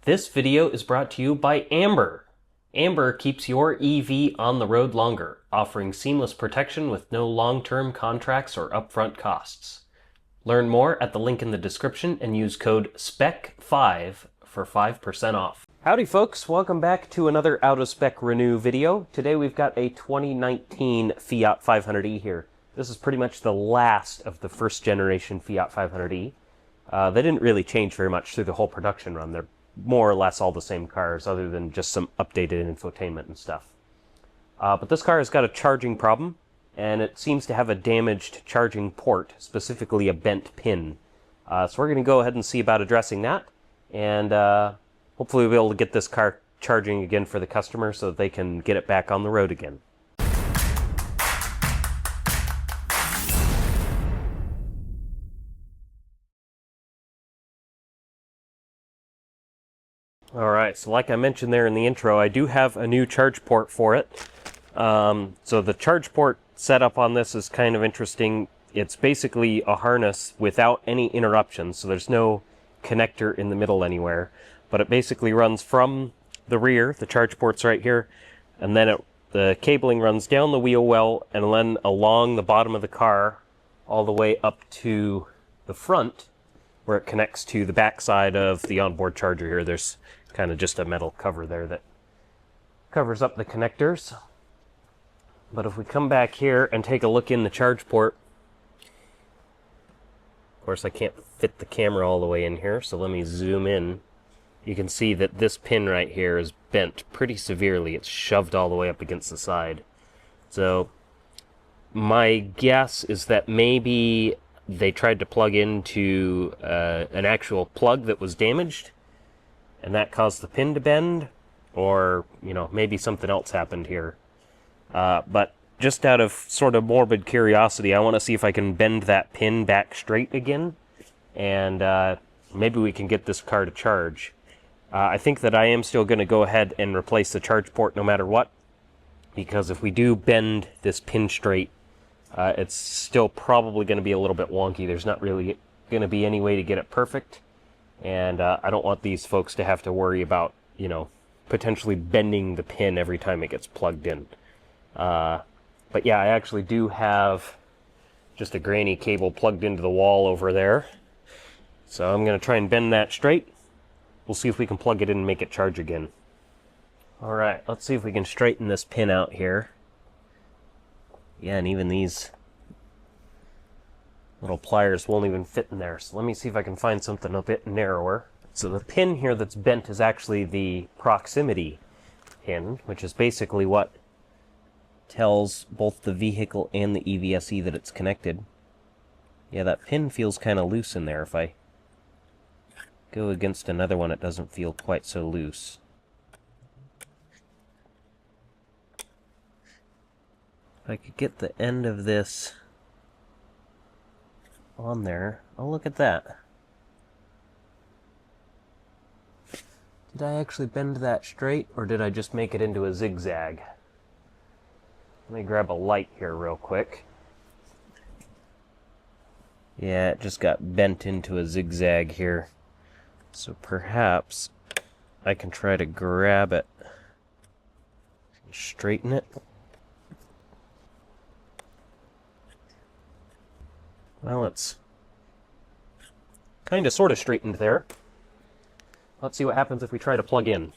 This video is brought to you by Amber. Amber keeps your EV on the road longer, offering seamless protection with no long-term contracts or upfront costs. Learn more at the link in the description and use code SPEC5 for 5% off. Howdy folks, welcome back to another Out of Spec Renew video. Today we've got a 2019 Fiat 500e here. This is pretty much the last of the first generation Fiat 500e. They didn't really change very much through the whole production run. They're more or less all the same cars, other than just some updated infotainment and stuff. But this car has got a charging problem, and it seems to have a damaged charging port, specifically a bent pin. So we're going to go ahead and see about addressing that, and hopefully we'll be able to get this car charging again for the customer so that they can get it back on the road again. Alright, so like I mentioned there in the intro, I do have a new charge port for it. So the charge port setup on this is kind of interesting. It's basically a harness without any interruptions, so there's no connector in the middle anywhere. But it basically runs from the rear, the charge port's right here, and then the cabling runs down the wheel well and then along the bottom of the car all the way up to the front, where it connects to the back side of the onboard charger here. There's kind of just a metal cover there that covers up the connectors. But if we come back here and take a look in the charge port, of course I can't fit the camera all the way in here, so let me zoom in. You can see that this pin right here is bent pretty severely. It's shoved all the way up against the side. So my guess is that maybe they tried to plug into an actual plug that was damaged, and that caused the pin to bend, or, you know, maybe something else happened here. But just out of sort of morbid curiosity, I want to see if I can bend that pin back straight again, and maybe we can get this car to charge. I think that I am still going to go ahead and replace the charge port no matter what, because if we do bend this pin straight, it's still probably going to be a little bit wonky. There's not really going to be any way to get it perfect, and I don't want these folks to have to worry about, you know, potentially bending the pin every time it gets plugged in. But yeah, I actually do have just a granny cable plugged into the wall over there, so I'm going to try and bend that straight. We'll see if we can plug it in and make it charge again. Alright, let's see if we can straighten this pin out here. Yeah, and even these little pliers won't even fit in there. So let me see if I can find something a bit narrower. So the pin here that's bent is actually the proximity pin, which is basically what tells both the vehicle and the EVSE that it's connected. Yeah, that pin feels kind of loose in there. If I go against another one, it doesn't feel quite so loose. If I could get the end of this on there. Oh, look at that. Did I actually bend that straight, or did I just make it into a zigzag? Let me grab a light here real quick. Yeah, it just got bent into a zigzag here. So perhaps I can try to grab it and straighten it. Well, it's kind of sort of straightened there. Let's see what happens if we try to plug in.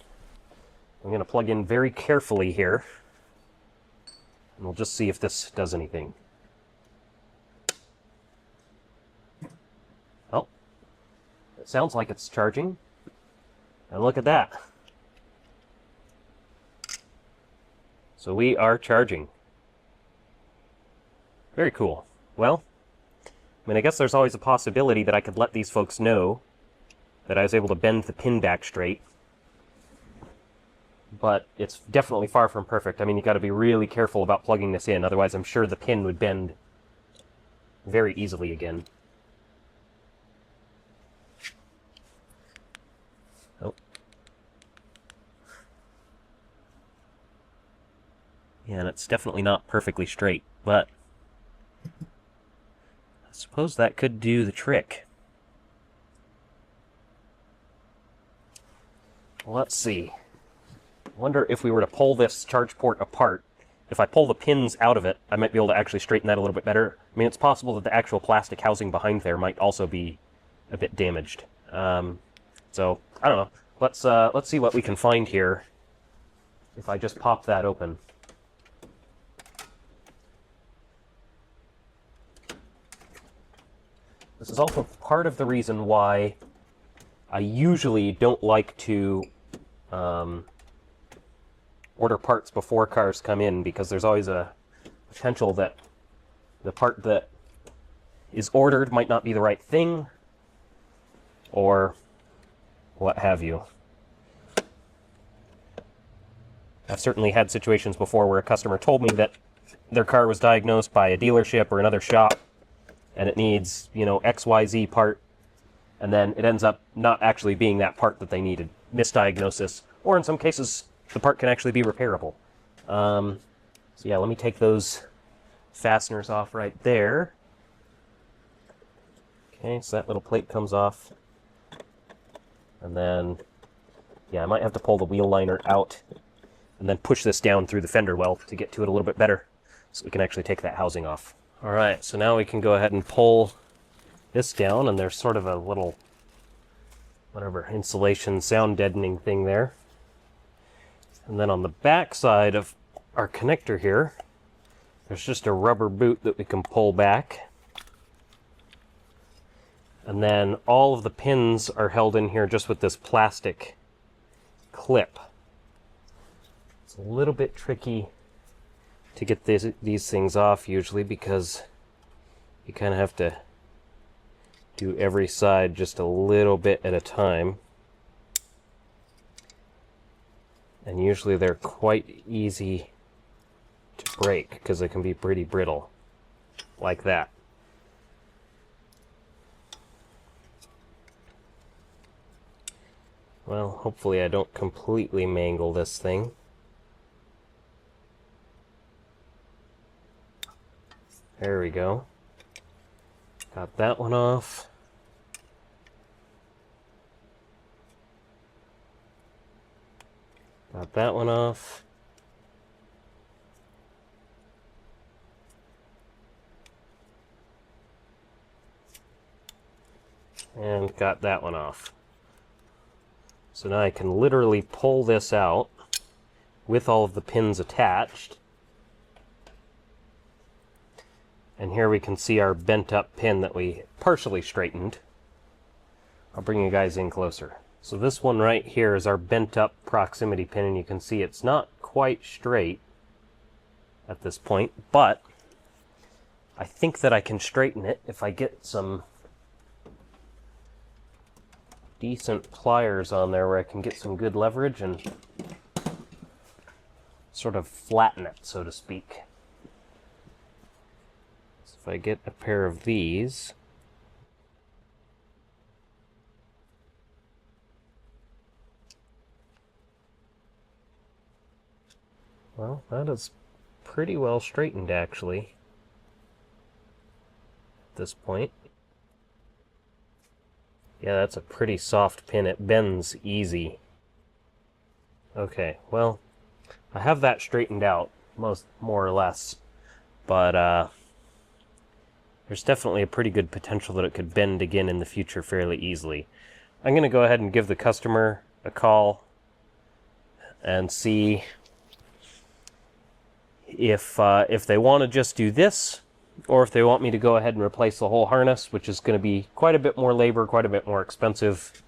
I'm going to plug in very carefully here, and we'll just see if this does anything. Oh, it sounds like it's charging. And look at that. So we are charging. Very cool. Well, I mean, I guess there's always a possibility that I could let these folks know that I was able to bend the pin back straight. But it's definitely far from perfect. I mean, you got to be really careful about plugging this in, otherwise I'm sure the pin would bend very easily again. Oh. Yeah, and it's definitely not perfectly straight, but I suppose that could do the trick. Let's see. I wonder if we were to pull this charge port apart, if I pull the pins out of it, I might be able to actually straighten that a little bit better. I mean, it's possible that the actual plastic housing behind there might also be a bit damaged. So, I don't know. Let's see what we can find here if I just pop that open. This is also part of the reason why I usually don't like to order parts before cars come in, because there's always a potential that the part that is ordered might not be the right thing, or what have you. I've certainly had situations before where a customer told me that their car was diagnosed by a dealership or another shop, and it needs, you know, XYZ part, and then it ends up not actually being that part that they needed. Misdiagnosis, or in some cases, the part can actually be repairable. So yeah, let me take those fasteners off right there. Okay, so that little plate comes off. And then, yeah, I might have to pull the wheel liner out and then push this down through the fender well to get to it a little bit better, so we can actually take that housing off. Alright, so now we can go ahead and pull this down, and there's sort of a little, whatever, insulation sound deadening thing there. And then on the back side of our connector here, there's just a rubber boot that we can pull back. And then all of the pins are held in here just with this plastic clip. It's a little bit tricky to get these things off usually, because you kind of have to do every side just a little bit at a time. And usually they're quite easy to break because they can be pretty brittle, like that. Well, hopefully I don't completely mangle this thing. There we go. Got that one off. Got that one off. And got that one off. So now I can literally pull this out with all of the pins attached. And here we can see our bent up pin that we partially straightened. I'll bring you guys in closer. So this one right here is our bent up proximity pin, and you can see it's not quite straight at this point, but I think that I can straighten it if I get some decent pliers on there where I can get some good leverage and sort of flatten it, so to speak. So if I get a pair of these, well, that is pretty well straightened actually at this point. Yeah, that's a pretty soft pin. It bends easy. Okay, well, I have that straightened out, more or less, but there's definitely a pretty good potential that it could bend again in the future fairly easily. I'm going to go ahead and give the customer a call and see if they want to just do this, or if they want me to go ahead and replace the whole harness, which is going to be quite a bit more labor, quite a bit more expensive.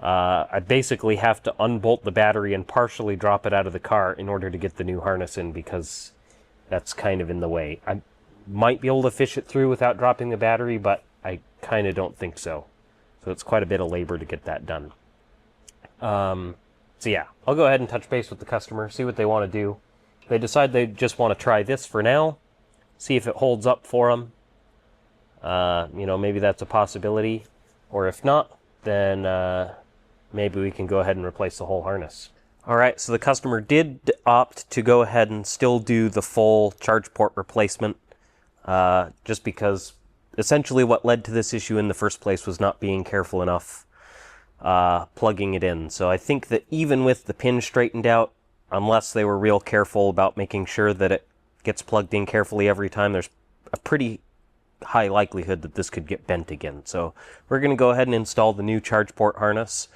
I basically have to unbolt the battery and partially drop it out of the car in order to get the new harness in, because that's kind of in the way. I might be able to fish it through without dropping the battery, but I kind of don't think so. So it's quite a bit of labor to get that done. So yeah, I'll go ahead and touch base with the customer, see what they want to do. If they decide they just want to try this for now, see if it holds up for them. You know, maybe that's a possibility. Or if not, then maybe we can go ahead and replace the whole harness. Alright, so the customer did opt to go ahead and still do the full charge port replacement, just because essentially what led to this issue in the first place was not being careful enough plugging it in. So I think that even with the pin straightened out, unless they were real careful about making sure that it gets plugged in carefully every time, there's a pretty high likelihood that this could get bent again. So we're going to go ahead and install the new charge port harness.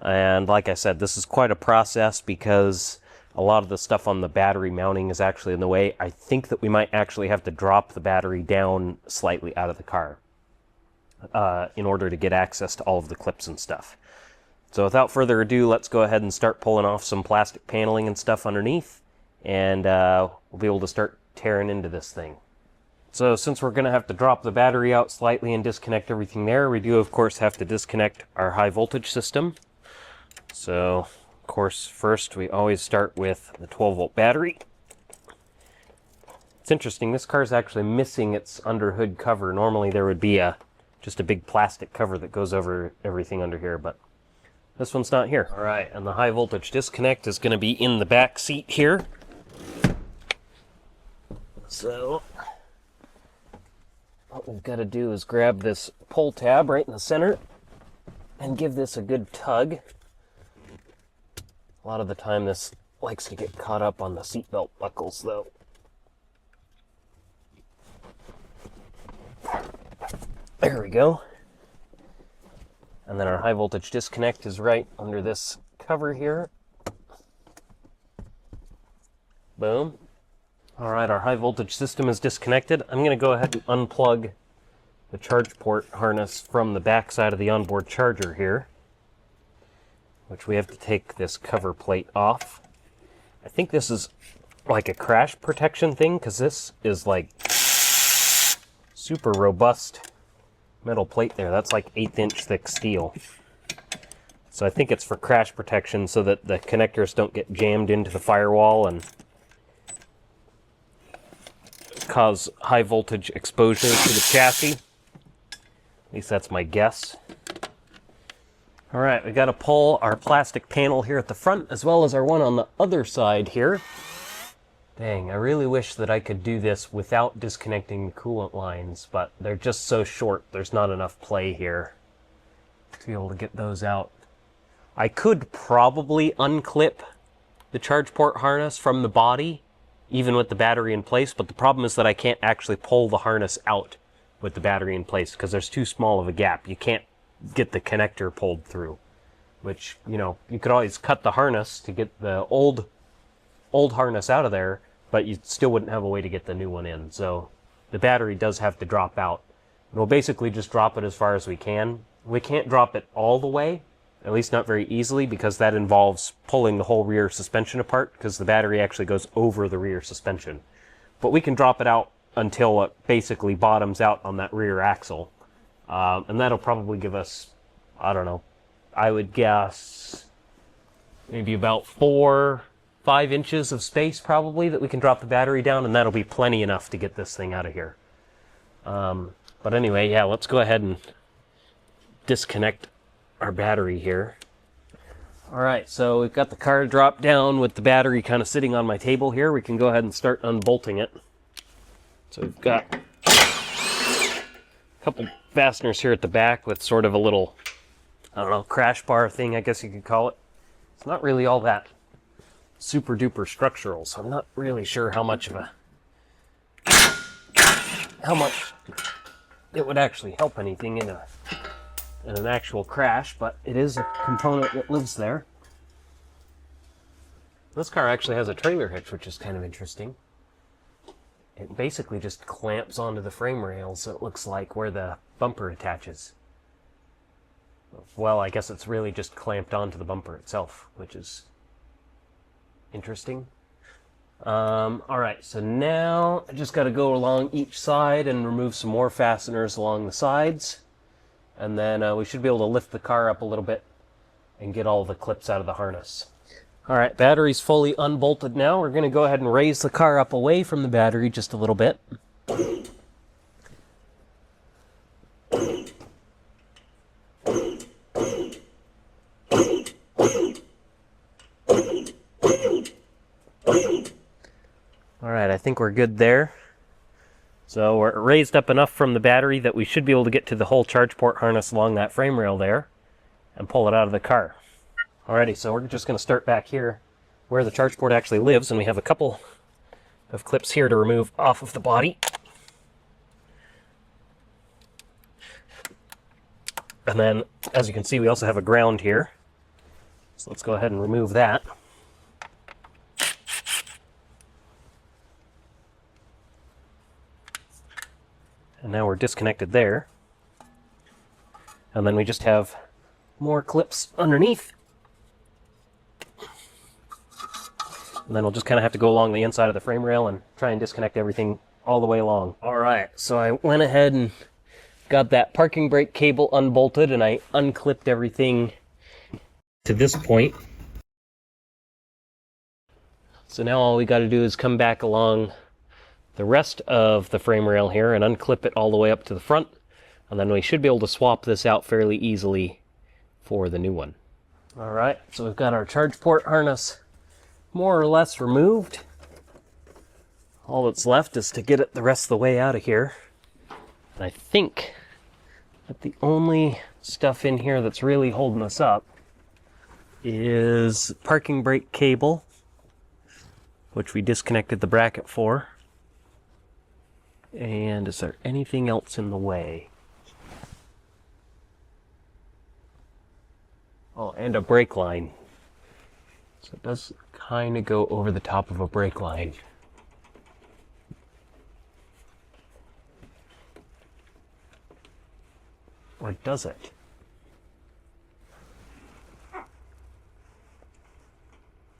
And like I said, this is quite a process because a lot of the stuff on the battery mounting is actually in the way. I think that we might actually have to drop the battery down slightly out of the car in order to get access to all of the clips and stuff. So without further ado, let's go ahead and start pulling off some plastic paneling and stuff underneath, and we'll be able to start tearing into this thing. So since we're going to have to drop the battery out slightly and disconnect everything there, we do of course have to disconnect our high voltage system. So of course first we always start with the 12 volt battery. It's interesting, this car is actually missing its under hood cover. Normally there would be just a big plastic cover that goes over everything under here, but this one's not here. Alright, and the high voltage disconnect is going to be in the back seat here. So what we've got to do is grab this pull tab right in the center and give this a good tug. A lot of the time this likes to get caught up on the seatbelt buckles though. There we go. And then our high voltage disconnect is right under this cover here. Boom. Alright, our high voltage system is disconnected. I'm going to go ahead and unplug the charge port harness from the back side of the onboard charger here, which we have to take this cover plate off. I think this is like a crash protection thing, because this is like super robust metal plate there. That's like 1/8 inch thick steel. So I think it's for crash protection so that the connectors don't get jammed into the firewall and cause high voltage exposure to the chassis. At least that's my guess. Alright, we got to pull our plastic panel here at the front as well as our one on the other side here. Dang, I really wish that I could do this without disconnecting the coolant lines, but they're just so short, there's not enough play here to be able to get those out. I could probably unclip the charge port harness from the body, even with the battery in place, but the problem is that I can't actually pull the harness out with the battery in place because there's too small of a gap. You can't get the connector pulled through, which, you know, you could always cut the harness to get the old harness out of there, but you still wouldn't have a way to get the new one in. So the battery does have to drop out. And we'll basically just drop it as far as we can. We can't drop it all the way, at least not very easily, because that involves pulling the whole rear suspension apart, because the battery actually goes over the rear suspension. But we can drop it out until it basically bottoms out on that rear axle. And that'll probably give us, I don't know, I would guess maybe about 4-5 inches of space probably that we can drop the battery down, and that'll be plenty enough to get this thing out of here. But anyway, yeah, let's go ahead and disconnect our battery here. Alright, so we've got the car dropped down with the battery kind of sitting on my table here. We can go ahead and start unbolting it. So we've got a couple fasteners here at the back with sort of a little, I don't know, crash bar thing, I guess you could call it. It's not really all that super duper structural, so I'm not really sure how much it would actually help anything in an actual crash, but it is a component that lives there. This car actually has a trailer hitch, which is kind of interesting. It basically just clamps onto the frame rails, so it looks like where the bumper attaches. Well, I guess it's really just clamped onto the bumper itself, which is interesting. Alright, so now I just got to go along each side and remove some more fasteners along the sides. And then we should be able to lift the car up a little bit and get all the clips out of the harness. Alright, battery's fully unbolted now. We're going to go ahead and raise the car up away from the battery just a little bit. Alright, I think we're good there. So we're raised up enough from the battery that we should be able to get to the whole charge port harness along that frame rail there. and pull it out of the car. Alrighty, so we're just going to start back here where the charge port actually lives, and we have a couple of clips here to remove off of the body. And then, as you can see, we also have a ground here. So let's go ahead and remove that. And now we're disconnected there. And then we just have more clips underneath. And then we'll just kind of have to go along the inside of the frame rail and try and disconnect everything all the way along. Alright, so I went ahead and got that parking brake cable unbolted, and I unclipped everything to this point. So now all we got to do is come back along the rest of the frame rail here and unclip it all the way up to the front, and then we should be able to swap this out fairly easily for the new one. Alright, so we've got our charge port harness more or less removed. All that's left is to get it the rest of the way out of here. And I think that the only stuff in here that's really holding us up is parking brake cable, which we disconnected the bracket for. And is there anything else in the way? Oh, and a brake line. So it does kind of go over the top of a brake line. Or does it?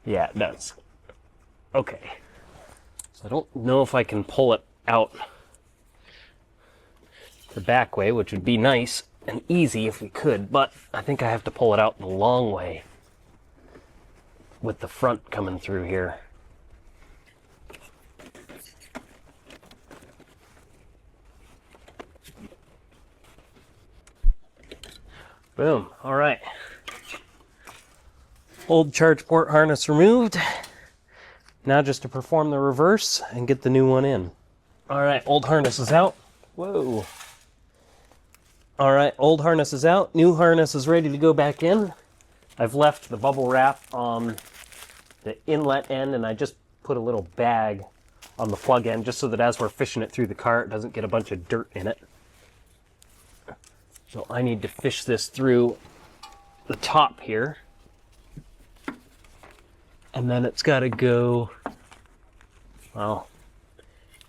Yeah, it does. Okay. So I don't know if I can pull it out the back way, which would be nice and easy if we could, but I think I have to pull it out the long way with the front coming through here. Boom. All right. Old charge port harness removed. Now just to perform the reverse and get the new one in. All right, old harness is out. Whoa. All right, old harness is out. New harness is ready to go back in. I've left the bubble wrap on the inlet end, and I just put a little bag on the plug end just so that as we're fishing it through the car, it doesn't get a bunch of dirt in it. So I need to fish this through the top here. And then it's got to go, well,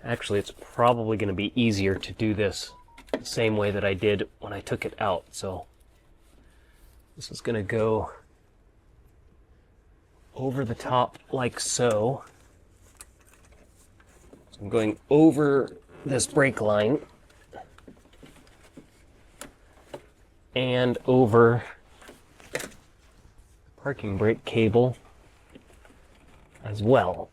actually it's probably going to be easier to do this the same way that I did when I took it out. So this is going to go over the top like so. So I'm going over this brake line and over the parking brake cable as well.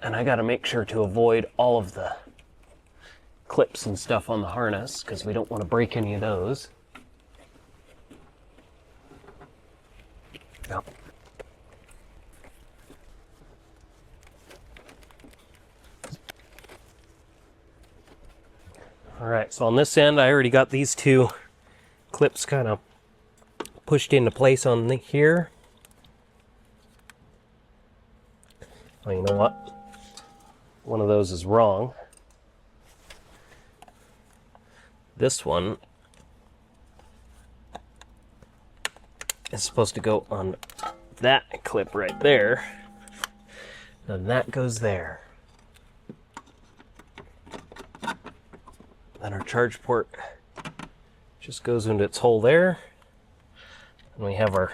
And I got to make sure to avoid all of the clips and stuff on the harness because we don't want to break any of those. Yep. Alright, so on this end I already got these two clips kind of pushed into place on here. Oh, you know what? One of those is wrong. This one is supposed to go on that clip right there. Then that goes there. Then our charge port just goes into its hole there. And we have our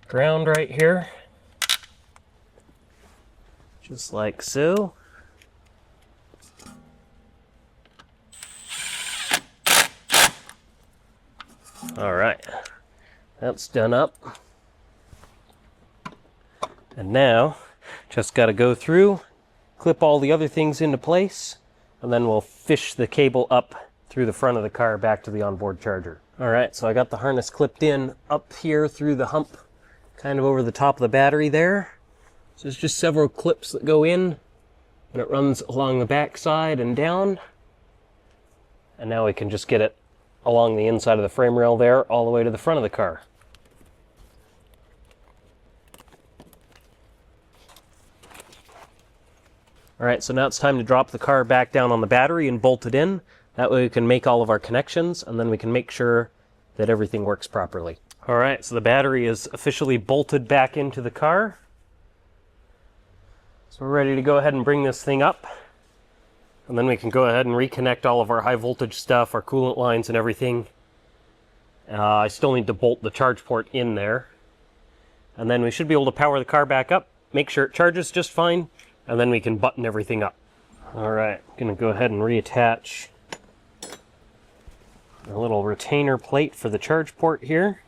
ground right here. Just like so. All right, that's done up. And now, just got to go through, clip all the other things into place, and then we'll fish the cable up through the front of the car back to the onboard charger. All right, so I got the harness clipped in up here through the hump, kind of over the top of the battery there. So there's just several clips that go in, and it runs along the back side and down. And now we can just get it along the inside of the frame rail there, all the way to the front of the car. Alright, so now it's time to drop the car back down on the battery and bolt it in. That way we can make all of our connections, and then we can make sure that everything works properly. Alright, so the battery is officially bolted back into the car. So we're ready to go ahead and bring this thing up. And then we can go ahead and reconnect all of our high voltage stuff, our coolant lines and everything. I still need to bolt the charge port in there. And then we should be able to power the car back up, make sure it charges just fine, and then we can button everything up. Alright, I'm going to go ahead and reattach a little retainer plate for the charge port here.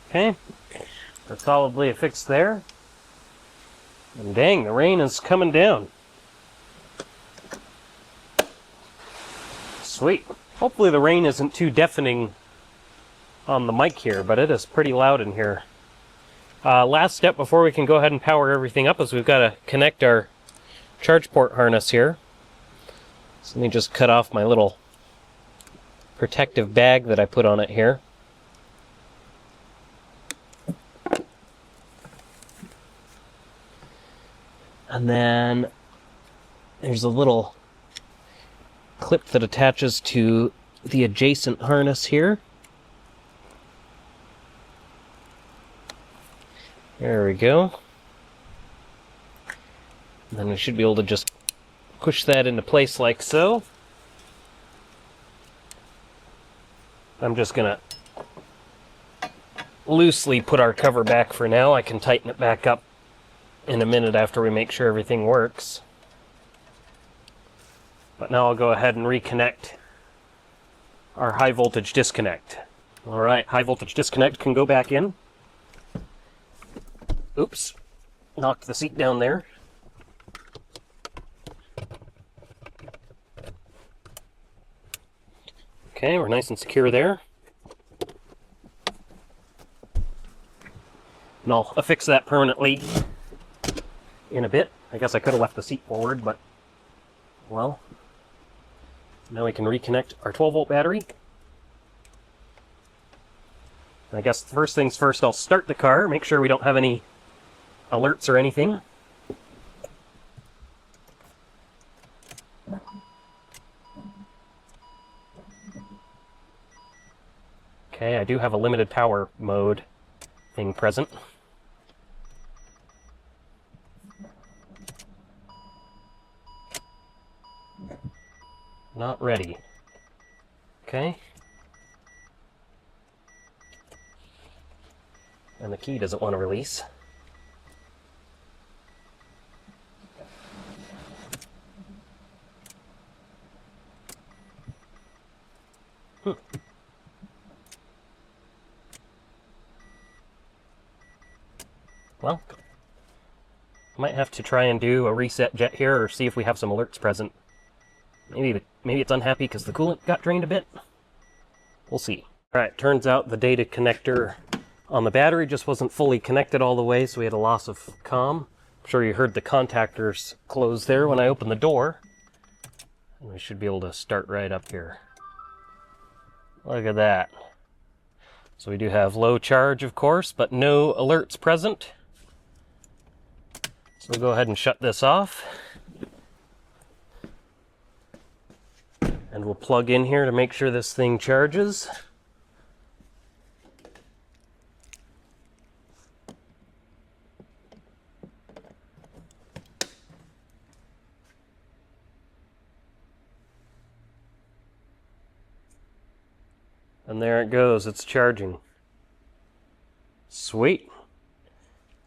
Okay, that's solidly affixed there. And dang, the rain is coming down. Sweet. Hopefully the rain isn't too deafening on the mic here, but it is pretty loud in here. Last step before we can go ahead and power everything up is we've got to connect our charge port harness here. So let me just cut off my little protective bag that I put on it here. And then there's a little clip that attaches to the adjacent harness here. There we go. And then we should be able to just push that into place like so. I'm just going to loosely put our cover back for now. I can tighten it back up in a minute after we make sure everything works. But now I'll go ahead and reconnect our high voltage disconnect. Alright, high voltage disconnect can go back in. Oops, knocked the seat down there. Okay, we're nice and secure there. And I'll affix that permanently in a bit. I guess I could have left the seat forward, but well. Now we can reconnect our 12-volt battery. I guess first things first, I'll start the car, make sure we don't have any alerts or anything. Okay, I do have a limited power mode thing present. Not ready. Okay. And the key doesn't want to release. Well, might have to try and do a reset jet here or see if we have some alerts present. Maybe it's unhappy because the coolant got drained a bit. We'll see. Alright, turns out the data connector on the battery just wasn't fully connected all the way, so we had a loss of comm. I'm sure you heard the contactors close there when I opened the door. And we should be able to start right up here. Look at that. So we do have low charge, of course, but no alerts present. So we'll go ahead and shut this off. And we'll plug in here to make sure this thing charges. And there it goes, it's charging. Sweet.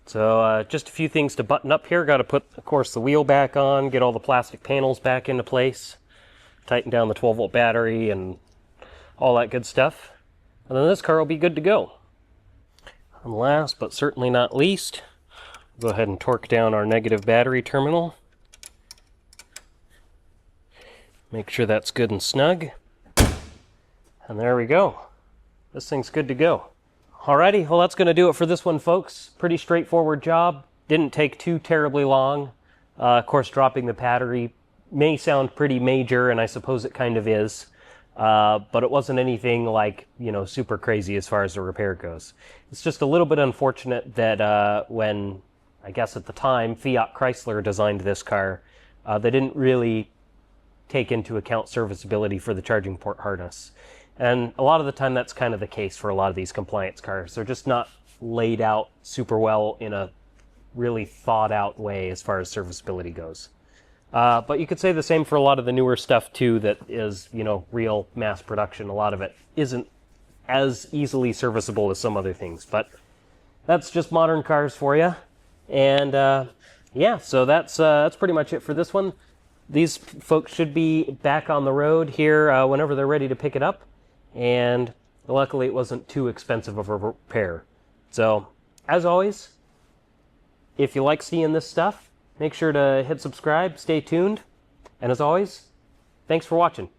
So just a few things to button up here. Got to put, of course, the wheel back on, get all the plastic panels back into place, tighten down the 12-volt battery and all that good stuff. And then this car will be good to go. And last but certainly not least, go ahead and torque down our negative battery terminal. Make sure that's good and snug. And there we go. This thing's good to go. Alrighty, well that's going to do it for this one, folks. Pretty straightforward job. Didn't take too terribly long. Of course, dropping the battery may sound pretty major, and I suppose it kind of is. But it wasn't anything like, super crazy as far as the repair goes. It's just a little bit unfortunate that when, I guess at the time, Fiat Chrysler designed this car, they didn't really take into account serviceability for the charging port harness. And a lot of the time that's kind of the case for a lot of these compliance cars. They're just not laid out super well in a really thought out way as far as serviceability goes. But you could say the same for a lot of the newer stuff too that is, real mass production. A lot of it isn't as easily serviceable as some other things. But that's just modern cars for you. And yeah, so that's pretty much it for this one. These folks should be back on the road here whenever they're ready to pick it up. And luckily it wasn't too expensive of a repair. So, as always, if you like seeing this stuff, make sure to hit subscribe, stay tuned, and as always, thanks for watching.